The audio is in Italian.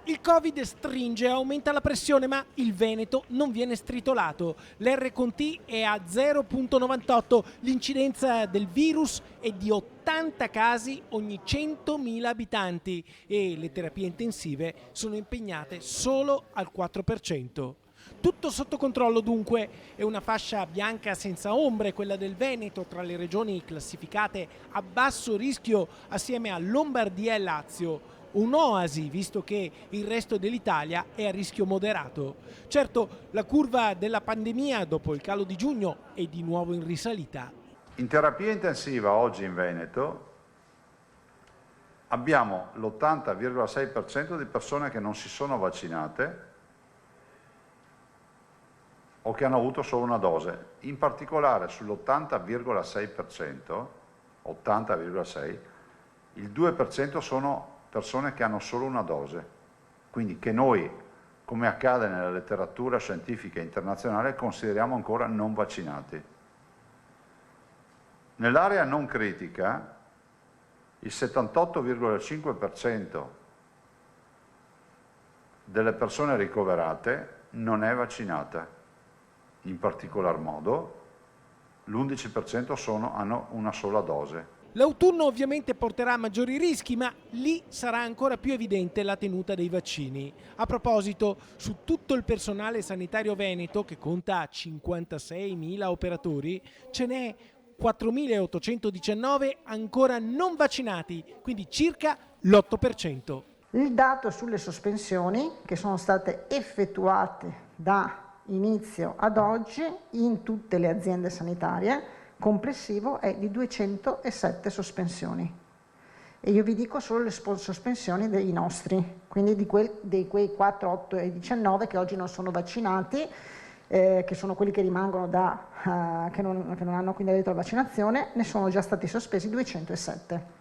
Il Covid stringe, aumenta la pressione, ma il Veneto non viene stritolato. L'R-Conti è a 0,98, l'incidenza del virus è di 80 casi ogni 100.000 abitanti e le terapie intensive sono impegnate solo al 4%. Tutto sotto controllo dunque, è una fascia bianca senza ombre, quella del Veneto, tra le regioni classificate a basso rischio assieme a Lombardia e Lazio. Un'oasi, visto che il resto dell'Italia è a rischio moderato. Certo, la curva della pandemia dopo il calo di giugno è di nuovo in risalita. In terapia intensiva oggi in Veneto abbiamo l'80,6% di persone che non si sono vaccinate o che hanno avuto solo una dose. In particolare sull'80,6%, 80,6%, il 2% sono persone che hanno solo una dose, quindi che noi, come accade nella letteratura scientifica internazionale, consideriamo ancora non vaccinati. Nell'area non critica il 78,5% delle persone ricoverate non è vaccinata, in particolar modo l'11% hanno una sola dose. L'autunno ovviamente porterà maggiori rischi, ma lì sarà ancora più evidente la tenuta dei vaccini. A proposito, su tutto il personale sanitario veneto, che conta 56.000 operatori, ce n'è 4.819 ancora non vaccinati, quindi circa l'8%. Il dato sulle sospensioni che sono state effettuate da inizio ad oggi in tutte le aziende sanitarie complessivo è di 207 sospensioni. E io vi dico solo le sospensioni dei nostri, quindi di quei 4, 8 e 19 che oggi non sono vaccinati, che sono quelli che rimangono che non hanno quindi avuto la vaccinazione, ne sono già stati sospesi 207.